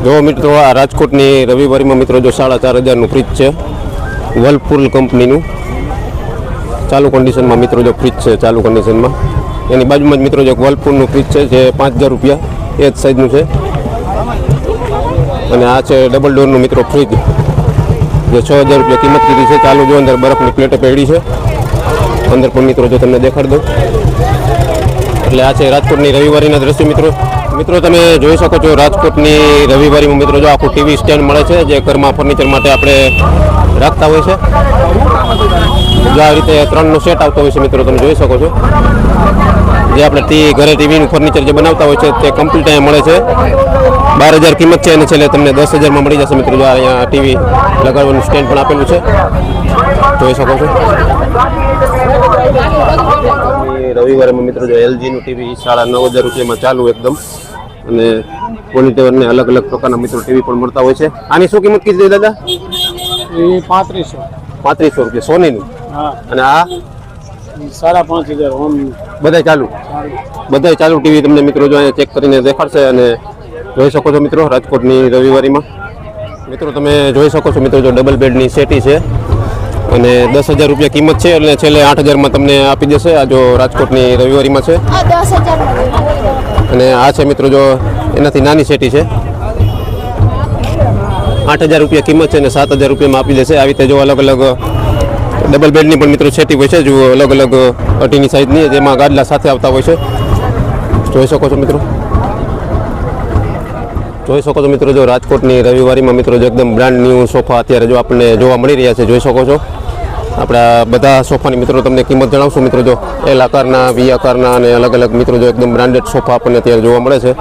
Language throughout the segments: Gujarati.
જો મિત્રો આ રાજકોટની રવિવારીમાં મિત્રો જો 4,500નું ફ્રીજ છે, વર્લપૂલ કંપનીનું ચાલુ કન્ડિશનમાં મિત્રો જો ફ્રીજ છે ચાલુ કન્ડિશનમાં. એની બાજુમાં જ મિત્રો જો વર્લપૂલનું ફ્રીજ છે જે 5,000 રૂપિયા એ જ સાઇઝનું છે. અને આ છે ડબલ ડોરનું મિત્રો ફ્રીજ જે 6,000 રૂપિયા કિંમત કીધી છે. ચાલુ જો અંદર બરફની પ્લેટો પેડી છે, અંદર પણ મિત્રો જો તમને દેખાડી દઉં. એટલે આ છે રાજકોટની રવિવારીના દ્રશ્ય મિત્રો. મિત્રો તમે જોઈ શકો છો રાજકોટની રવિવારીમાં મિત્રો જો આખું ટીવી સ્ટેન્ડ મળે છે જે ઘરમાં ફર્નિચર માટે આપણે રાખતા હોય છે. જો આ રીતે 3નો સેટ આવતો હોય છે મિત્રો, તમે જોઈ શકો છો. જે આપણે ઘરે ટીવીનું ફર્નિચર જે બનાવતા હોય છે તે કમ્પ્લીટ અહીંયા મળે છે. 12,000 કિંમત છે અને છેલ્લે તમને 10,000માં મળી જશે મિત્રો. જો અહીંયા ટીવી લગાડવાનું સ્ટેન્ડ પણ આપેલું છે, જોઈ શકો છો. રવિવારમાં મિત્રો જો LGનું ટીવી 9,500 રૂપિયામાં ચાલુ એકદમ, અને મોનિટરને અલગ અલગ પ્રકારના મિત્રો ટીવી પણ મળતા હોય છે. આની શું કિંમત કીધી દાદા? એ 3500 રૂપિયા સોનીનું. અને આ 5,500 બધા ચાલુ ટીવી તમને મિત્રો જો અહીંયા ચેક કરીને દેખાડશે. અને જોઈ શકો છો મિત્રો રાજકોટની રવિવારીમાં મિત્રો તમે જોઈ શકો છો મિત્રો જો ડબલ બેડની સેટી છે અને 10,000 રૂપિયા કિંમત છે. એટલે છેલ્લે 8,000માં તમને આપી દેશે. આ જો રાજકોટની રવિવારીમાં છે. અને આ છે મિત્રો જો એનાથી નાની સેટી છે, 8,000 રૂપિયા કિંમત છે અને 7,000 રૂપિયામાં આપી દેશે. આવી રીતે જો અલગ અલગ ડબલ બેડની પણ મિત્રો સેટી હોય છે, જો અલગ અલગ અટીની સાઇઝની, જેમાં ગાદલા સાથે આવતા હોય છે. જોઈ શકો છો મિત્રો. જો રાજકોટની રવિવારીમાં મિત્રો જો એકદમ બ્રાન્ડ ન્યૂ સોફા અત્યારે જો આપણને જોવા મળી રહ્યા છે. જોઈ શકો છો. આપણા બધા સોફાની મિત્રો તમને કિંમત જણાવશું મિત્રો. જો L આકારના, V આકારના અને અલગ અલગ મિત્રો જો એકદમ બ્રાન્ડેડ સોફા આપણને અત્યારે જોવા મળે છે.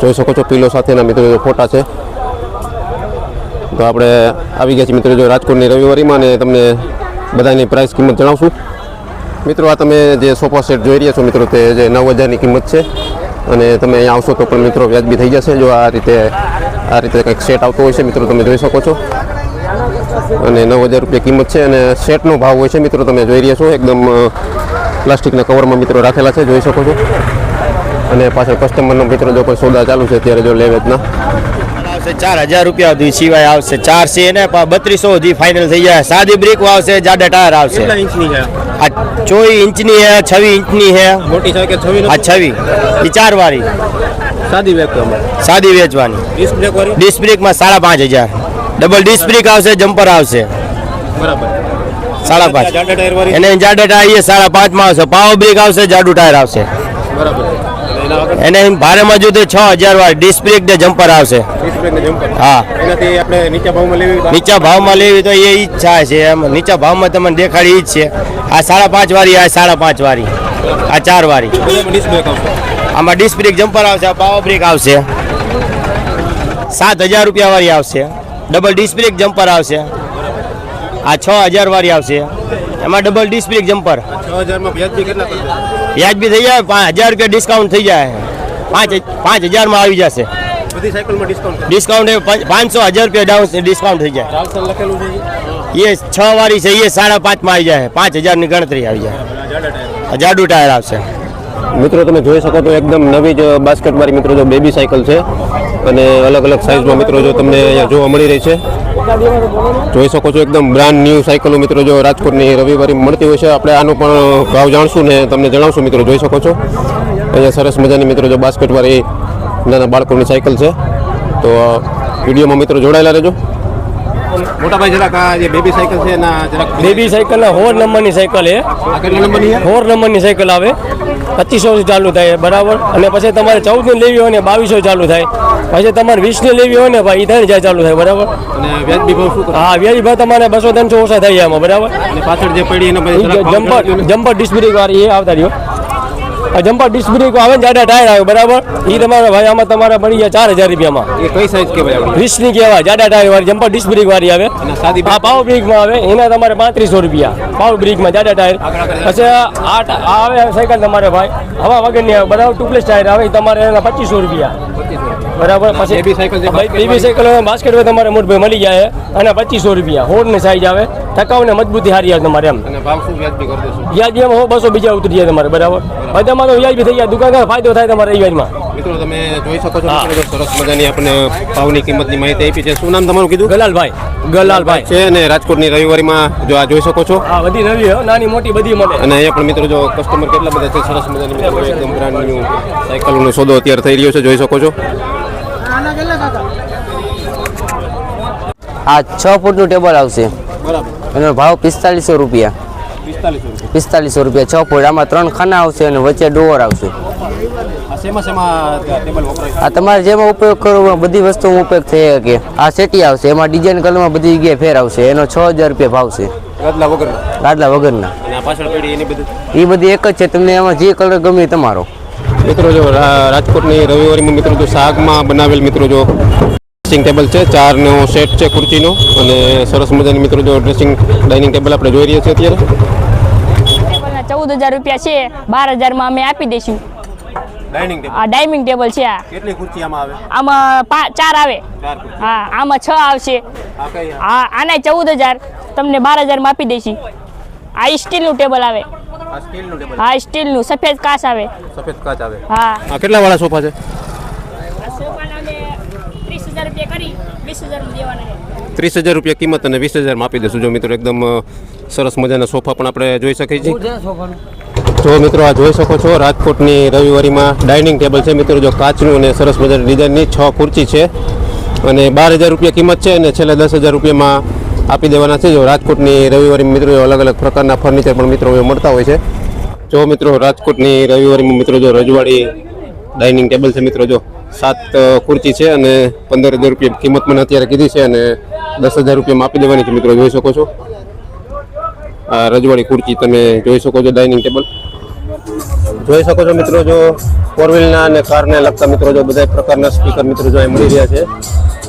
જોઈ શકો છો પિલો સાથેના મિત્રો જો ફોટા છે. તો આપણે આવી ગયા છીએ મિત્રો જો રાજકોટની રવિવારીમાં, અને તમને બધાની પ્રાઇસ કિંમત જણાવશું મિત્રો. આ તમે જે સોફા સેટ જોઈ રહ્યા છો મિત્રો તે જે 9,000ની કિંમત છે. અને તમે અહીંયા આવશો તો પણ મિત્રો વ્યાજબી થઈ જશે. જો આ રીતે કંઈક સેટ આવતો હોય છે મિત્રો, તમે જોઈ શકો છો. અને 9,000 રૂપિયા કિંમત છે. અને સેટનો ભાવ હોય છે મિત્રો, તમે જોઈ રહ્યા છો એકદમ પ્લાસ્ટિકના કવરમાં મિત્રો રાખેલા છે, જોઈ શકો છો. અને પાછળ કસ્ટમરનો મિત્રો જો કોઈ સોદા ચાલુ છે અત્યારે જો લે વેચના 4,000 રૂપિયા સુધી સિવાય આવશે. 4 છે ને 3200 સુધી ફાઇનલ થઈ જાય. સાદી બ્રિક આવશે, જાડા ટાયર આવશે. કેટલા ઇંચની છે? આ 24 ઇંચની છે, 26 ઇંચની છે. મોટી છે કે 26? આ 26 એ 4 વાળી સાદી વેચવાની. ડિસ્ક બ્રેકમાં 5,500. ડબલ ડિસ્ક બ્રેક આવશે, જમ્પર આવશે બરાબર 5,500. એને જાડા ટાયર 5,500માં આવશે. પાવર બ્રેક આવશે, જાડું ટાયર આવશે બરાબર. એને ભારેમાં જો 6,000 વાળી ડિસ્ક બ્રેક ને જમ્પર આવશે. હા, એનાથી આપણે નીચા ભાવમાં લેવી તો એ ઈચ્છા છે. એમ નીચા ભાવમાં તમને દેખાડી ઈ જ છે. આ 5,500 વાળી, આ 5,500 વાળી, આ 4 વાળી. આમાં ડિસ્ક બ્રેક જમ્પર આવશે, પાવર બ્રેક આવશે. 7,000 રૂપિયા વાળી આવશે. ડબલ ડિસ્ક બ્રેક જમ્પર આવશે. આ 6,000 વાળી આવશે. એમાં ડબલ ડિસ્ક બ્રેક જમ્પર 6,000માં વ્યાજબી થઈ જાય. 5,000 રૂપિયા ડિસ્કાઉન્ટ થઈ જાય. 5,000માં આવી જશે. બધી સાયકલમાં ડિસ્કાઉન્ટ 500 રૂપિયા ડાઉન ડિસ્કાઉન્ટ થઈ જાય. લખેલું છે એ 6 વાળી છે, એ 5,500માં આવી જાય. 5,000ની ગણતરી આવી જાય. જાડું ટાયર આવશે મિત્રો. તમે જોઈ શકો છો એકદમ નવી જ બાસ્કેટવાળી મિત્રો જો બેબી સાયકલ છે. અને અલગ અલગ સાઇઝમાં મિત્રો જો તમને અહીંયા જોવા મળી રહી છે. જોઈ શકો છો એકદમ બ્રાન્ડ ન્યૂ સાયકલો મિત્રો જો રાજકોટની રવિવારી મળતી હોય છે. આપણે આનો પણ ભાવ જાણશું ને તમને જણાવશું મિત્રો. જોઈ શકો છો અહીંયા સરસ મજાની મિત્રો જો બાસ્કેટવાળી નાના બાળકોની સાયકલ છે. તો વિડીયોમાં મિત્રો જોડાયેલા રહેજો. મોટાભાઈ જરાક આ જે બેબી સાયકલ છે એના જરાક બેબી સાયકલ 4 નંબરની સાયકલ છે. આ કેટલા નંબરની છે? 4 નંબરની સાયકલ આવે, 2500 ચાલુ થાય બરાબર. અને પછી તમારે 14ની લેવી હોય ને 2200 ચાલુ થાય. પછી તમારે 20ની લેવી હોય ને ભાઈ 3,000 ચાલુ થાય બરાબર. અને વ્યાજબી ભાવ શું? હા, વ્યાજબી ભાવ તમારે 200-300 ઓછા થઈ જાય એમાં બરાબર. અને પાછળ જે પડી એના જમ્પર ડિસ્ક બ્રેક વાળી એ આવતા રહ્યો. જમ્પર ડિસ્ક બ્રેક આવે ને જાડા ટાયર આવે બરાબર. એ તમારે ભાઈ આમાં તમારે મળી જાય 4,000 રૂપિયામાં. એ કઈ સાઈઝ કહેવાય? 20ની કહેવાય, જાડા ટાયર વાળી જમ્પર ડિસ્ક બ્રેક વાળી આવે. આ પાવર બ્રેકમાં આવે એના તમારે 3500 રૂપિયા. પાવર બ્રેકમાં જાડા ટાયર. પછી આ આવે સાયકલ તમારે ભાઈ હવા વગરની આવે બરાબર. ટુપ્લેસ ટાયર આવે તમારે એના 2500 રૂપિયા બરાબર. પછી બેબી સાયકલ બાસ્કેટ હોય તમારે મોટભાઈ મળી જાય અને 2500 રૂપિયા. 4ની સાઈઝ આવે, ટકાઉ ને મજબૂતી સારી આવે તમારે. એમ વ્યાજબી એમ 200 બીજા ઉતરી જાય તમારે બરાબર. બધામાં તો વ્યાજબી થઈ જાય. દુકાનદાર ફાયદો થાય તમારે રવિવારમાં. મિત્રો તમે જોઈ શકો છો મિત્રો, સરસ મજાની આપણે ભાવની કિંમતની માહિતી આપી છે. શું નામ તમારું કીધું? ગલાલભાઈ છે અને રાજકોટની રવિવારીમાં જો આ જોઈ શકો છો. હા, બધી નવી હો, નાની મોટી બધી મળે. અને અહીંયા પણ મિત્રો જો કસ્ટમર કેટલા બધા છે, સરસ મજાની મિત્રો એકદમ બ્રાન્ડ ન્યુ સાયકલનો સોદો અત્યારે થઈ રહ્યો છે, જોઈ શકો છો. આ 6 ફૂટનું ટેબલ આવશે, બરાબર. એનો ભાવ 4500 રૂપિયા. 4500 રૂપિયા 6 ફૂટ. આમાં 3 ખાના આવશે અને વચ્ચે ડોર આવશે. શેમાં ટેબલ વપરાય? આ તમારે જેમાં ઉપયોગ કરો એમાં બધી વસ્તુમાં ઉપયોગ થઈ શકે. આ સેટી આવશે, એમાં ડિઝાઇન કલરમાં બધી જગ્યાએ ફેર આવશે. એનો 6000 રૂપિયા ભાવ છે, ગાદલા વગર. ગાદલા વગરના. અને આ પાછળ પડી એની બધી એ બધી એક જ છે, તમને એમાં જે કલર ગમે એ તમારો. મિત્રો જો રાજકોટની રવિવારીમાં મિત્રો જો શાકમાં બનાવેલ મિત્રો જો ડ્રેસિંગ ટેબલ છે, 4નો સેટ છે ખુરચીનો, અને સરસ મજાની મિત્રો જો ડ્રેસિંગ ડાઇનિંગ ટેબલ આપણે જોઈ રહ્યા છીએ અત્યારે. 14,000 રૂપિયા છે, 12,000 અમે આપી દઈશું. Dining table. આ ડાઇનિંગ ટેબલ છે. આ કેટલી ખુરચી આમાં આવે? આમાં 4 આવે. 4 ખુરચી. હા, આમાં 6 આવશે. આ કઈ? આના 14,000 તમને 12,000 આપી દઈશું. આ સ્ટીલનું ટેબલ આવે. આ સ્ટીલનું ટેબલ. હા, સ્ટીલનું સફેદ કાચ આવે. સફેદ કાચ આવે. હા, આ કેટલા વાળા સોફા છે? આ સોફાના અમે 30,000 રૂપિયા કરી 20,000 માં દેવાના છે. 30,000 રૂપિયા કિંમત અને 20,000 આપી દેશું. જો મિત્રો એકદમ સરસ મજાના સોફા પણ આપણે જોઈ શકીએ છીએ. જો મિત્રો આ જોઈ શકો છો, રાજકોટની રવિવારીમાં ડાઇનિંગ ટેબલ છે મિત્રો, જો કાચનું અને સરસ મજાની ડિઝાઇનની 6 ખુરચી છે અને 12,000 રૂપિયા કિંમત છે, અને છેલ્લે 10,000 રૂપિયામાં આપી દેવાના છે. જો રાજકોટની રવિવારી મિત્રો અલગ અલગ પ્રકારના ફર્નિચર પણ મિત્રો મળતા હોય છે. જો મિત્રો રાજકોટની રવિવારીમાં મિત્રો જો રજવાડી ડાઇનિંગ ટેબલ છે મિત્રો, જો 7 ખુરચી છે અને 15,000 રૂપિયા કિંમત મને અત્યારે કીધી છે, અને 10,000 રૂપિયામાં આપી દેવાની છે મિત્રો, જોઈ શકો છો. આ રજવાડી ખુરચી તમે જોઈ શકો છો, ડાઇનિંગ ટેબલ જોઈ શકો છો મિત્રો. જો 4 વ્હીલના અને કારને લગતા મિત્રો જો બધા પ્રકારના સ્પીકર મિત્રો જો અહીં મળી રહ્યા છે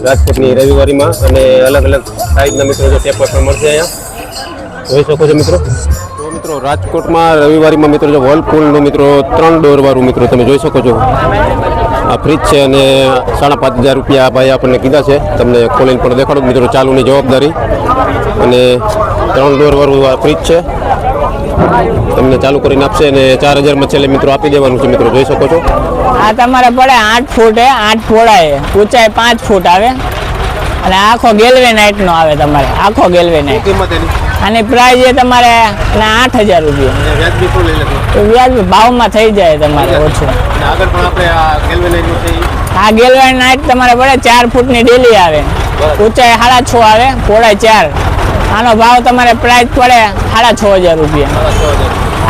રાજકોટની રવિવારીમાં, અને અલગ અલગ સાઇઝના મિત્રો જો ટેપ પણ મળશે અહીંયા, જોઈ શકો છો મિત્રો. તો મિત્રો રાજકોટમાં રવિવારીમાં મિત્રો જો વર્લપૂલનું મિત્રો 3 ડોર વાળું મિત્રો તમે જોઈ શકો છો. આ ફ્રીજ છે અને 5,500 રૂપિયા ભાઈ આપણને કીધા છે. તમને ખોલીને પણ દેખાડો મિત્રો, ચાલુની જવાબદારી. અને 3 ડોર વાળું આ ફ્રીજ છે, તમને ચાલુ કરીને આપશે અને 4,000માં છેલ્લે મિત્રો આપી દેવાનું છે મિત્રો, જોઈ શકો છો. આ તમારે પડે 8 ફૂટ 8 પહોળાઈ, ઊંચાઈ 5 ફૂટ આવે, અને આખો ગેલ્વેનાઇટ નો આવે. તમારે આખો ગેલ્વેનાઇટ. કિંમત એની આની પ્રાઇસ છે તમારે 8,000 રૂપિયા. વ્યાજબી શું લઈ લેશો? તો વ્યાજ ભાવમાં થઈ જાય તમારે ઓછું. અને આગળ પણ આપણે આ ગેલ્વેનાઇટનું છે આ ગેલ્વેનાઇટ તમારે પડે 4 ફૂટની ડેલી આવે, ઊંચાઈ 6.5 આવે, પહોળાઈ 4. આનો ભાવ તમારે પ્રાઇસ પડે 6,500 રૂપિયા.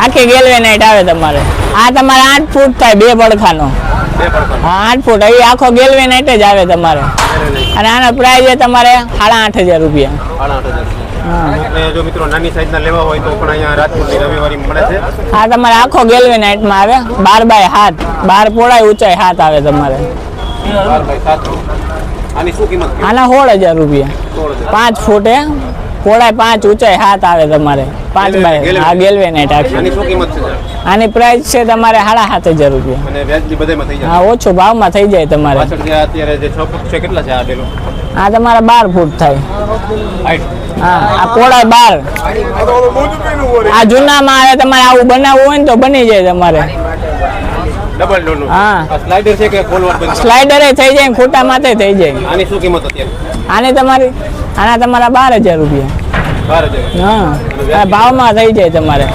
આખી ગેલ્વેનાઇટ આવે તમારે. આ તમારે 8 ફૂટ થાય, 2 પડખાનો. હા, 8 ફૂટ એ આખો ગેલ્વેનાઇટ જ આવે તમારે. અને આનો પ્રાઇસ છે તમારે 8,500 રૂપિયા. 8,500. જો મિત્રો નાની સાઈઝના લેવા હોય તો પણ અહીંયા રાજકોટની રવિવારી મળે છે. આ તમારે આખો ગેલ્વેનાઇટમાં આવે, 12 બાય 7, 12 પહોળાઈ, ઊંચાઈ 7 આવે તમારે. 12 બાય 7. આની શું કિંમત? આના 16,000 રૂપિયા. 5 ફૂટે, પહોળાઈ 5, ઊંચાઈ 7 આવે તમારે. 5 બાય. આ ગેલ્વેનાઇટ આખી. આની શું કિંમત છે? આની પ્રાઇસ છે તમારે 7,500 રૂપિયા. અને વ્યાજબી બધામાં થઈ જાય. હા, ઓછો ભાવમાં થઈ જાય તમારે. પાછળ જે અત્યારે જે 6 ફૂટ છે કેટલા છે આ ડેલો? આ તમારે 12 ફૂટ થાય. હાઈટ. હા, આ પહોળાઈ 12. આ જૂનામાં આવે, તમારે આવું બનાવવું હોય ને તો બની જાય તમારે. ડબલ ડોરનું. હા. આ સ્લાઇડર છે કે ખોલવા બંધ? સ્લાઇડરે થઈ જાય, ખોટા માથે થઈ જાય. આની શું કિંમત અત્યારે? આની તમારી આના તમારા 12,000 રૂપિયા. 12,000. હા, આ ભાવમાં થઈ જાય તમારે.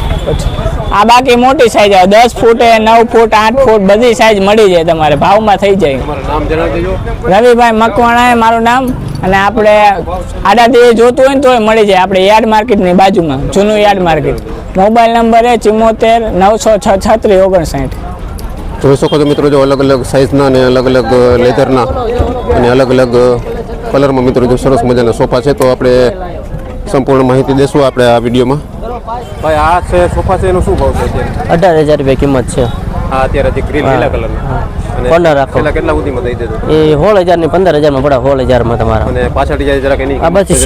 આ બાકી મોટી સાઈઝ આવે, 10 ફૂટે, 9 ફૂટ, 8 ફૂટ બધી સાઈઝ મળી જાય તમારે, ભાવમાં થઈ જાય. તમારું નામ જણાવી દેજો. રવિભાઈ મકવાણા મારું નામ. અને આપણે આડાથી જોતું હોય ને તોય મળી જાય. આપણે યાર્ડ માર્કેટની બાજુમાં, જૂનું યાર્ડ માર્કેટ. મોબાઈલ નંબર છે 74 906 3659. જોઈ શકો છો મિત્રો, જો અલગ અલગ સાઇઝના અને અલગ અલગ લેધરના અને અલગ અલગ કલરમાં મિત્રો જો સરસ મજાના સોફા છે. તો આપણે સંપૂર્ણ માહિતી દેશું આપણે આ વિડીયોમાં. ભાઈ આ છે સોફા છે, એનો શું ભાવ છે અત્યારે? 18,000 રૂપિયા કિંમત છે. આ અત્યારે જે ગ્રીન લીલા કલરના. અને કોલર રાખો. પેલા કેટલા સુધીમાં દઈ દેજો? એ 16,000 ની 15,000 માં પડે. 16,000 માં તમારા. અને પાછળ જાય જરાક એની આ બધી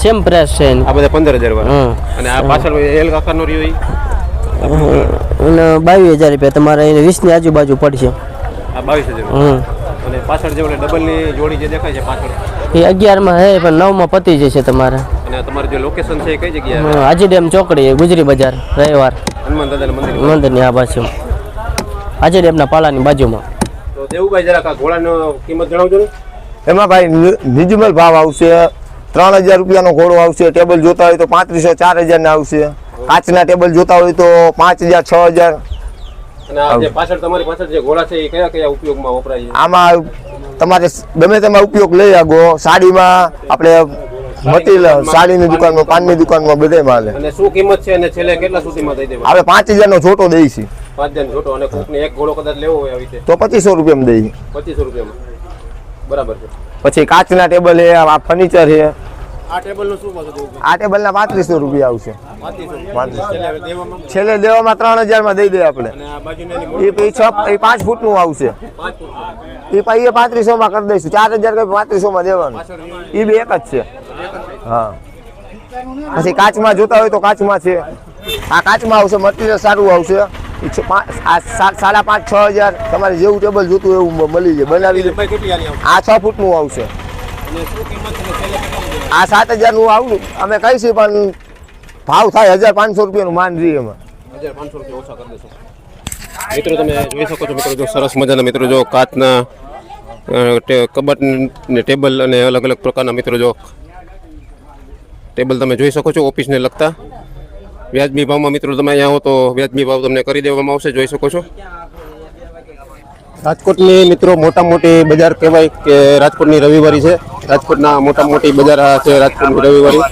સેમ પ્રાઇસ છે. આ બધા 15,000 વાળા. અને આ પાછળ એલ કાકાનો રહ્યો ઈ અને 22,000 રૂપિયા તમારે એને 20 ની આજુબાજુ પડશે. આ 22,000. અને પાછળ જે ઓલે ડબલની જોડી જે દેખાય છે પાછળ, એ 11 માં હે, પણ 9 માં પતી જશે તમારે. અને તમારું જે લોકેશન છે એ કઈ જગ્યાએ? હાજી ડેમ ચોકડી, ગુજરી બજાર, રવિવાર હનુમાન દાદાના મંદિર. મંદિરની આ બાજુ, હાજી ડેમના પાલાની બાજુમાં. તો તો દેવુભાઈ જરાક આ ઘોડાનો કિંમત જણાવજો ને. એમાં ભાઈ નિજમલ ભાવ આવશે 3000 રૂપિયાનો ઘોડો આવશે. ટેબલ જોતા હોય તો 3500 4000 ના આવશે. કાચના ટેબલ જોતા હોય તો 5000 6000. અને આ જે પાછળ તમારી પાછળ જે ઘોડા છે એ કયા કયા ઉપયોગમાં વપરાય છે? આમાં તમારે ગમે તેમાં ઉપયોગ લઈ આગો. સાડીમાં આપણે મટીરિયલ, સાડીની દુકાનમાં, પાનની દુકાનમાં બધે માલે. અને શું કિંમત છે અને છેલ્લે કેટલા સુધીમાં દઈ દેવા? આપણે 5000 નો છોટો દઈ છે 5000 છોટો. અને કોકને એક ઘોડો કદાચ લેવો હોય આવી રીતે તો 2500 રૂપિયામાં દઈ. 2500 રૂપિયામાં. બરાબર છે. પછી કાચના ટેબલ છે, આ ફર્નિચર છે. આ ટેબલનું શું પાછું દેવું? આ ટેબલના 3500 રૂપિયા આવશે. 3500. છેલ્લે દેવામાં? છેલ્લે દેવામાં 3000 માં દઈ દે આપણે. અને આ બાજુની એ 5 ફૂટનું આવશે. 5 ફૂટ. એ પછી 3500 માં કરી દઈશું. 4000 કે 3500 માં દેવાનું. એ બે એક જ છે. હા. પછી કાચમાં જોતા હોય તો કાચમાં છે. આ કાચમાં આવશે, મટીરિયલ સારું આવશે. 5,500 6000 તમારે જેવું ટેબલ જોતું હોય એવું મળી જાય. બનાવી દે. લંબાઈ કેટલી આની આવશે? આ 6 ફૂટનું આવશે. અને શું કિંમત છે છેલ્લે કેટલી? આ 7000 નું આવડું અમે કહીશું, પણ ભાવ થાય 1500 રૂપિયાનું માન રહી એમાં. 1500 રૂપિયા ઓછા કરી દેશો. મિત્રો તમે જોઈ શકો છો મિત્રો, જો સરસ મજાના મિત્રો જો કાચના કબાટ ને ટેબલ અને અલગ અલગ પ્રકારના મિત્રો જો ટેબલ તમે જોઈ શકો છો ઓફિસને લગતા. વ્યાજબી ભાવમાં મિત્રો તમે અહીંયા આવો તો વ્યાજબી ભાવ તમને કરી દેવામાં આવશે. જોઈ શકો છો રાજકોટની મિત્રો મોટા મોટી બજાર કહેવાય કે રાજકોટની રવિવારી છે. રાજકોટના મોટા મોટી બજાર આ છે રાજકોટની રવિવારી.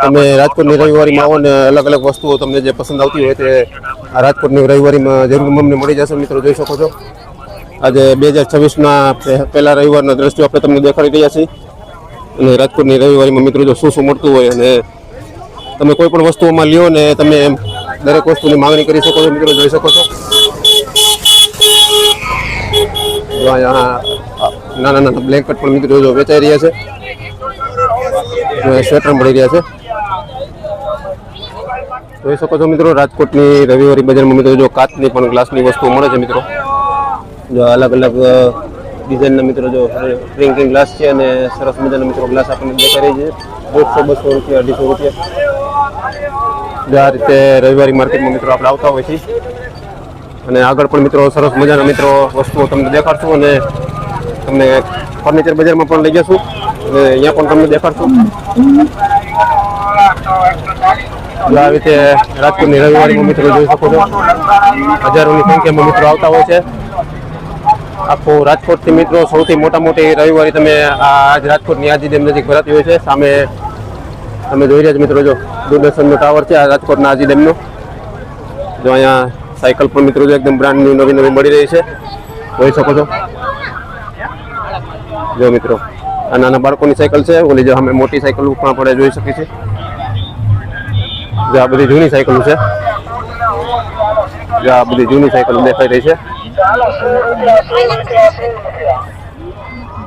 તમે રાજકોટની રવિવારીમાં આવો ને અલગ અલગ વસ્તુઓ તમને જે પસંદ આવતી હોય તે આ રાજકોટની રવિવારીમાં જરૂર અમને મળી જશે. મિત્રો જોઈ શકો છો આજે 2026ના પહેલા રવિવારના દ્રશ્યો આપણે તમને દેખાડી રહ્યા છીએ. અને રાજકોટની રવિવારીમાં મિત્રો જો શું શું મળતું હોય અને તમે કોઈ પણ વસ્તુઓમાં લ્યો ને તમે દરેક વસ્તુની માંગણી કરી શકો છો. મિત્રો જોઈ શકો છો જો અહીંયા નાના નાના બ્લેન્કેટ પણ મિત્રો જો વેચાઈ રહ્યા છે. સ્વેટર મળી રહ્યા છે. જોઈ શકો છો મિત્રો રાજકોટની રવિવારી બજારમાં મિત્રો જો કાચની પણ ગ્લાસની વસ્તુઓ મળે છે. મિત્રો જો અલગ અલગ ડિઝાઇનના મિત્રો જો ડ્રિંકિંગ ગ્લાસ છે અને સરસ મજાના મિત્રો ગ્લાસ આપણને દેખાઈ રહી છે 100 200 રૂપિયા 250 રૂપિયા. જો આ રીતે રવિવારી માર્કેટમાં મિત્રો આપણે આવતા હોય છે. અને આગળ પણ મિત્રો સરસ મજાના મિત્રો વસ્તુઓ તમને દેખાડશું અને તમને ફર્નિચર બજારમાં પણ લઈ જશું અને અહીંયા પણ તમને દેખાડશું. આવી રીતે રાજકોટની રવિવારીમાં મિત્રો જોઈ શકો છો હજારોની સંખ્યામાં મિત્રો આવતા હોય છે. આખું રાજકોટથી મિત્રો સૌથી મોટા મોટી રવિવારી તમે આજ રાજકોટની આજી ડેમ નજીક ભરાતી હોય છે. સામે તમે જોઈ રહ્યા છો મિત્રો જો દૂરદર્શનનો ટાવર છે આ રાજકોટના આજી ડેમનો. જો અહીંયા સાયકલ પણ મિત્રો જો એકદમ બ્રાન્ડ ન્યૂ નવી નવી મળી રહી છે. જોઈ શકો છો જો મિત્રો આ નાના બાળકોની સાયકલ છે. ઓલી જો અમે મોટી સાયકલ પણ આપણે જોઈ શકીએ છીએ. જો આ બધી જૂની સાયકલો છે. જો આ બધી જૂની સાયકલો દેખાઈ રહી છે.